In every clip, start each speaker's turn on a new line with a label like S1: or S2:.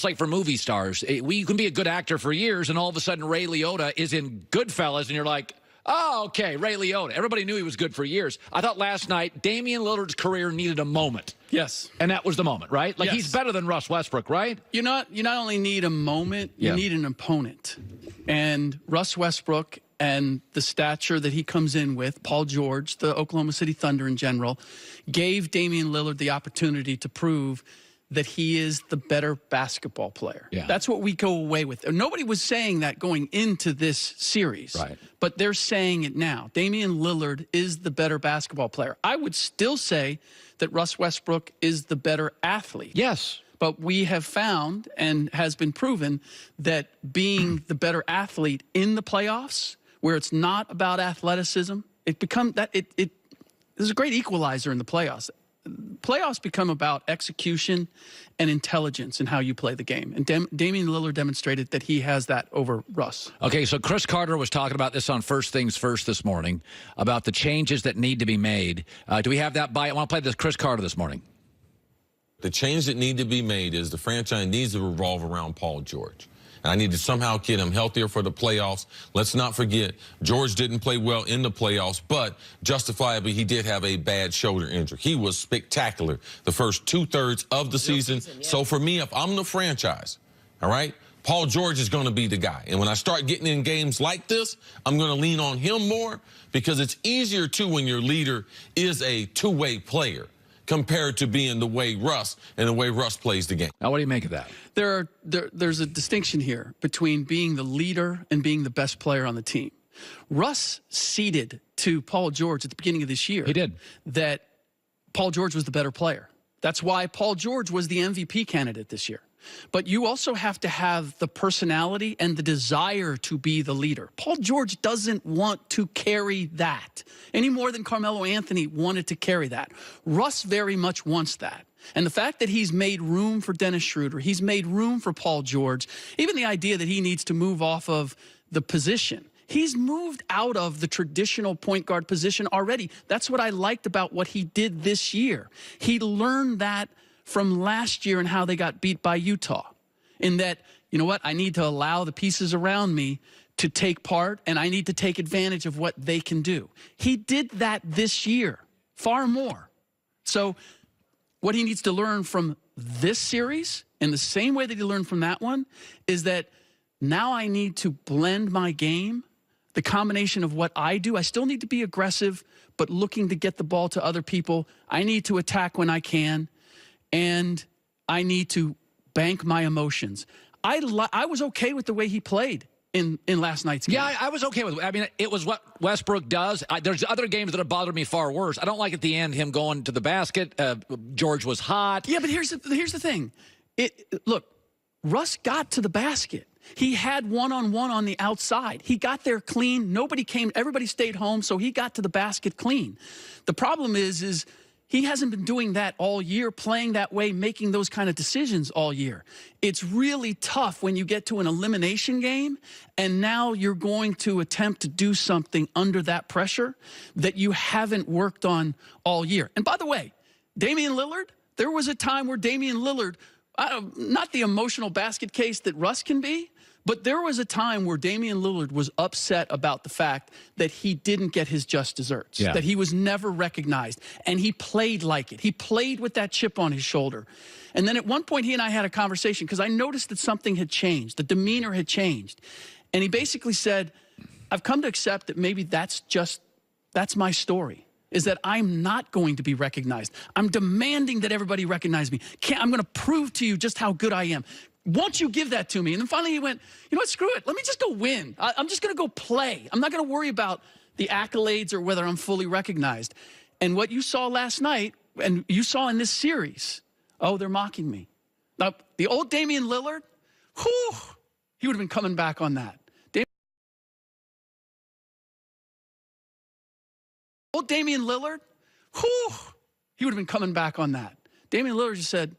S1: It's like for movie stars. You can be a good actor for years, and all of a sudden Ray Liotta is in Goodfellas, and you're like, oh, okay, Ray Liotta. Everybody knew he was good for years. I thought last night Damian Lillard's career needed a moment.
S2: Yes.
S1: And that was the moment, right? Like, he's better than Russ Westbrook, right?
S2: You not only need a moment, you need an opponent. And Russ Westbrook and the stature that he comes in with, Paul George, the Oklahoma City Thunder in general, gave Damian Lillard the opportunity to prove that he is the better basketball player.
S1: Yeah.
S2: That's what we go away with. Nobody was saying that going into this series,
S1: right?
S2: But they're saying it now. Damian Lillard is the better basketball player. I would still say that Russ Westbrook is the better athlete.
S1: Yes.
S2: But we have found and has been proven that being the better athlete in the playoffs, where it's not about athleticism, there's a great equalizer in the playoffs. Playoffs become about execution and intelligence in how you play the game. And Damian Lillard demonstrated that he has that over Russ.
S1: Okay, so Chris Carter was talking about this on First Things First this morning, about the changes that need to be made. Do we have that I want to play this Chris Carter this morning.
S3: The change that need to be made is the franchise needs to revolve around Paul George. And I need to somehow get him healthier for the playoffs. Let's not forget, George didn't play well in the playoffs, but justifiably he did have a bad shoulder injury. He was spectacular the first 2/3 of the season. So for me, if I'm the franchise, all right, Paul George is going to be the guy. And when I start getting in games like this, I'm going to lean on him more, because it's easier, too, when your leader is a two-way player compared to being the way Russ plays the game.
S1: Now, what do you make of that?
S2: There's a distinction here between being the leader and being the best player on the team. Russ ceded to Paul George at the beginning of this year.
S1: He did.
S2: That Paul George was the better player. That's why Paul George was the MVP candidate this year. But you also have to have the personality and the desire to be the leader. Paul George doesn't want to carry that any more than Carmelo Anthony wanted to carry that. Russ very much wants that. And the fact that he's made room for Dennis Schroeder, he's made room for Paul George, even the idea that he needs to move off of the position. He's moved out of the traditional point guard position already. That's what I liked about what he did this year. He learned that from last year and how they got beat by Utah, in that, you know what, I need to allow the pieces around me to take part, and I need to take advantage of what they can do. He did that this year, far more. So what he needs to learn from this series, in the same way that he learned from that one, is that now I need to blend my game, the combination of what I do. I still need to be aggressive, but looking to get the ball to other people. I need to attack when I can. And I need to bank my emotions. I was okay with the way he played in last night's game.
S1: Yeah, I was okay with it. I mean, it was what Westbrook does. There's other games that have bothered me far worse. I don't like at the end him going to the basket. George was hot.
S2: Yeah, but here's the thing. Look, Russ got to the basket. He had one-on-one on the outside. He got there clean. Nobody came. Everybody stayed home, so he got to the basket clean. The problem is he hasn't been doing that all year, playing that way, making those kind of decisions all year. It's really tough when you get to an elimination game and now you're going to attempt to do something under that pressure that you haven't worked on all year. And by the way, Damian Lillard, there was a time where Damian Lillard, not the emotional basket case that Russ can be, but there was a time where Damian Lillard was upset about the fact that he didn't get his just desserts, that he was never recognized, and he played like it. He played with that chip on his shoulder. And then at one point, he and I had a conversation because I noticed that something had changed. The demeanor had changed. And he basically said, I've come to accept that maybe that's my story, is that I'm not going to be recognized. I'm demanding that everybody recognize me. I'm going to prove to you just how good I am. Won't you give that to me? And then finally he went, you know what, screw it. Let me just go win. I'm just going to go play. I'm not going to worry about the accolades or whether I'm fully recognized. And what you saw last night, and you saw in this series, oh, they're mocking me. Now, the old Damian Lillard, whew, he would have been coming back on that. Old Damian Lillard, whew, he would have been coming back on that. Damian Lillard just said,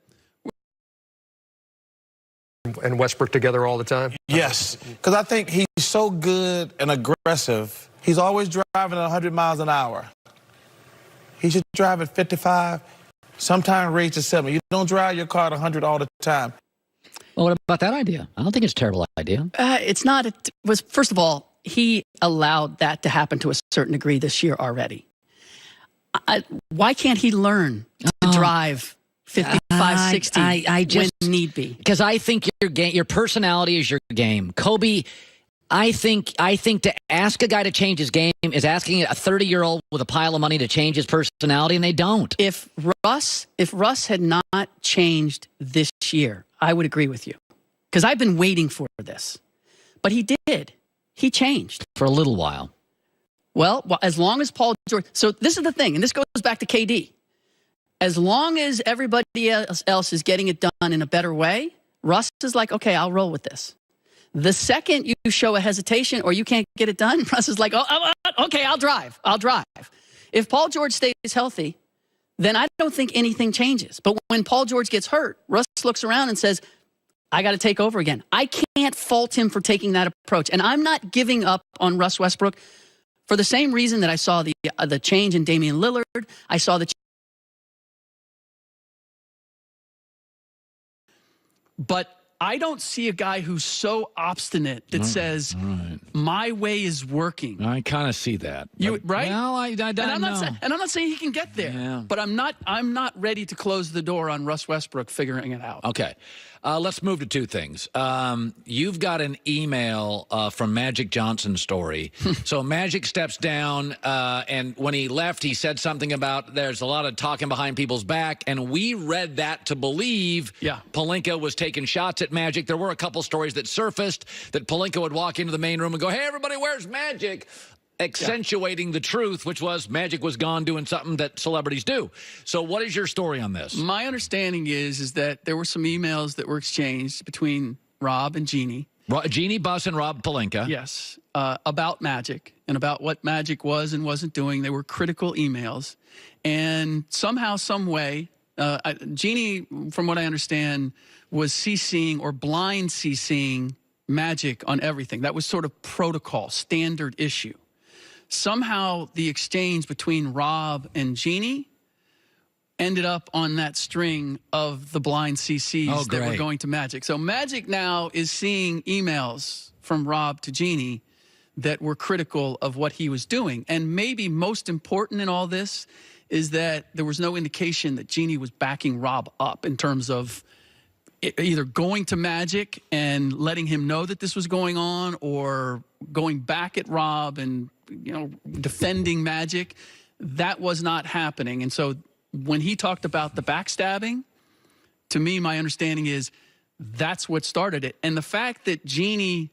S4: and Westbrook together all the time?
S5: Yes, because I think he's so good and aggressive. He's always driving at 100 miles an hour. He should drive at 55, sometimes raise to 70. You don't drive your car at 100 all the time.
S6: Well, what about that idea? I don't think it's a terrible idea.
S2: It's not. It was, first of all, he allowed that to happen to a certain degree this year already. Why can't he learn to drive 55, 60
S6: I just,
S2: when need be?
S6: Because I think your personality is your game. Kobe, I think to ask a guy to change his game is asking a 30-year-old with a pile of money to change his personality, and they don't.
S2: If Russ had not changed this year, I would agree with you. Because I've been waiting for this. But he did. He changed.
S6: For a little while.
S2: Well, as long as Paul George... So this is the thing, and this goes back to KD. As long as everybody else is getting it done in a better way, Russ is like, okay, I'll roll with this. The second you show a hesitation or you can't get it done, Russ is like, oh, okay, I'll drive. If Paul George stays healthy, then I don't think anything changes. But when Paul George gets hurt, Russ looks around and says, I got to take over again. I can't fault him for taking that approach. And I'm not giving up on Russ Westbrook for the same reason that I saw the change in Damian Lillard. I saw the But I don't see a guy who's so obstinate that says, my way is working.
S1: I kind of see that.
S2: Right?
S1: Well, I
S2: and I'm not saying he can get there.
S1: Yeah.
S2: But I'm not ready to close the door on Russ Westbrook figuring it out.
S1: Okay. Let's move to two things. You've got an email from Magic Johnson's story. So Magic steps down, and when he left, he said something about there's a lot of talking behind people's back, and we read that to believe Pelinka was taking shots at Magic. There were a couple stories that surfaced that Pelinka would walk into the main room and go, hey, everybody, where's Magic? Accentuating the truth, which was Magic was gone doing something that celebrities do. So what is your story on this?
S2: My understanding is that there were some emails that were exchanged between Rob and Jeannie.
S1: Jeannie Buss and Rob Pelinka.
S2: Yes, about Magic and about what Magic was and wasn't doing. They were critical emails. And somehow, some way, Jeannie, from what I understand, was CCing or blind CCing Magic on everything. That was sort of protocol, standard issue. Somehow the exchange between Rob and Jeannie ended up on that string of the blind CCs that were going to Magic. So Magic now is seeing emails from Rob to Jeannie that were critical of what he was doing. And maybe most important in all this is that there was no indication that Jeannie was backing Rob up in terms of either going to Magic and letting him know that this was going on or going back at Rob and, defending Magic. That was not happening. And so when he talked about the backstabbing, to me, my understanding is that's what started it. And the fact that Jeannie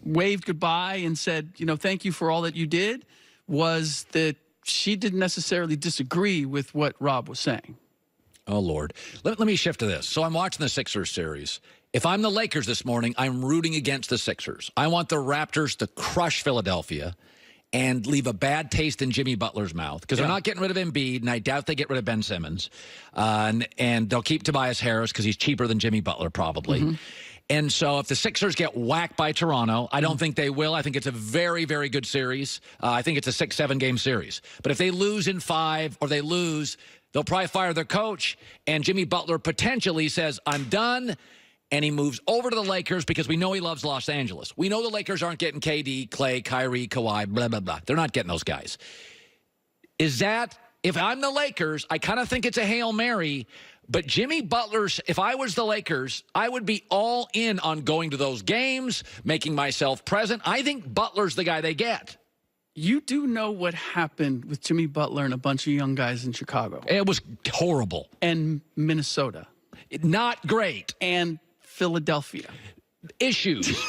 S2: waved goodbye and said, thank you for all that you did, was that she didn't necessarily disagree with what Rob was saying.
S1: Oh, Lord. Let me shift to this. So I'm watching the Sixers series. If I'm the Lakers this morning, I'm rooting against the Sixers. I want the Raptors to crush Philadelphia and leave a bad taste in Jimmy Butler's mouth because they're not getting rid of Embiid, and I doubt they get rid of Ben Simmons. And they'll keep Tobias Harris because he's cheaper than Jimmy Butler probably. And so if the Sixers get whacked by Toronto, I don't think they will. I think it's a very, very good series. I think it's a 6-7 game series. But if they lose in 5 or they lose, they'll probably fire their coach, and Jimmy Butler potentially says, I'm done, and he moves over to the Lakers because we know he loves Los Angeles. We know the Lakers aren't getting KD, Clay, Kyrie, Kawhi, blah, blah, blah. They're not getting those guys. Is that, if I'm the Lakers, I kind of think it's a Hail Mary, but Jimmy Butler's, if I was the Lakers, I would be all in on going to those games, making myself present. I think Butler's the guy they get.
S2: You do know what happened with Jimmy Butler and a bunch of young guys in Chicago.
S1: It was horrible.
S2: And Minnesota.
S1: Not great.
S2: And Philadelphia.
S1: Issues.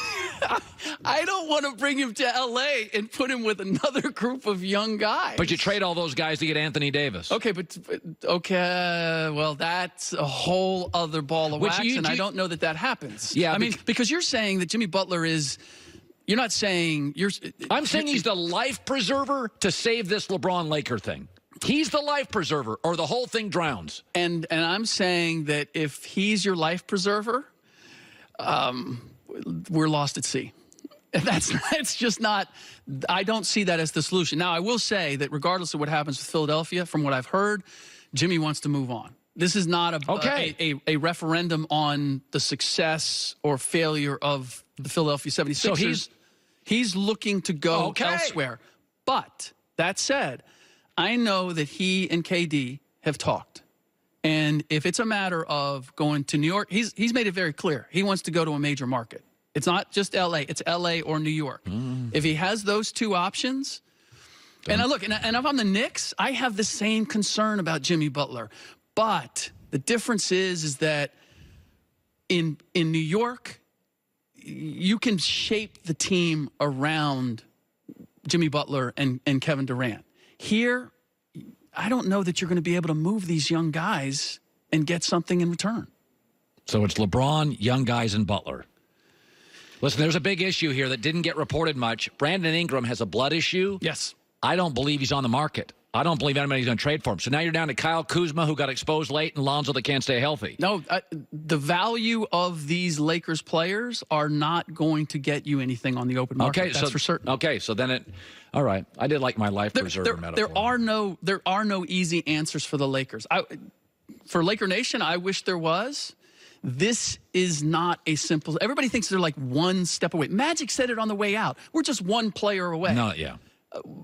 S2: I don't want to bring him to L.A. and put him with another group of young guys.
S1: But you trade all those guys to get Anthony Davis.
S2: Okay, well, that's a whole other ball of wax, and I don't know that happens.
S1: Yeah,
S2: I mean, because you're saying that Jimmy Butler is... You're not saying...
S1: I'm saying he's the life preserver to save this LeBron Laker thing. He's the life preserver, or the whole thing drowns.
S2: And I'm saying that if he's your life preserver, we're lost at sea. It's just not... I don't see that as the solution. Now, I will say that regardless of what happens with Philadelphia, from what I've heard, Jimmy wants to move on. This is not
S1: Okay.
S2: a referendum on the success or failure of the Philadelphia 76ers.
S1: So
S2: he's looking to go
S1: Okay.
S2: elsewhere. But that said, I know that he and KD have talked. And if it's a matter of going to New York, he's made it very clear. He wants to go to a major market. It's not just L.A. It's L.A. or New York. If he has those two options, and I look, and if I'm the Knicks, I have the same concern about Jimmy Butler. But the difference is that in New York, you can shape the team around Jimmy Butler and Kevin Durant. Here, I don't know that you're going to be able to move these young guys and get something in return.
S1: So it's LeBron, young guys, and Butler. Listen, there's a big issue here that didn't get reported much. Brandon Ingram has a blood issue.
S2: Yes.
S1: I don't believe he's on the market. I don't believe anybody's going to trade for him. So now you're down to Kyle Kuzma, who got exposed late, and Lonzo that can't stay healthy.
S2: No, the value of these Lakers players are not going to get you anything on the open market.
S1: Okay,
S2: That's for certain.
S1: Okay, so then all right. I did like my life preserver metaphor.
S2: There are no easy answers for the Lakers. For Laker Nation, I wish there was. This is not a simple. Everybody thinks they're like one step away. Magic said it on the way out. We're just one player away.
S1: No, yeah.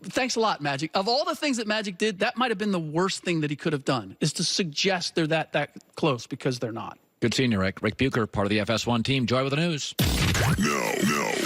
S2: Thanks a lot, Magic. Of all the things that Magic did, that might have been the worst thing that he could have done, is to suggest they're that close, because they're not.
S1: Good seeing you, Rick. Ric Bucher, part of the FS1 team. Joy with the news.
S7: No.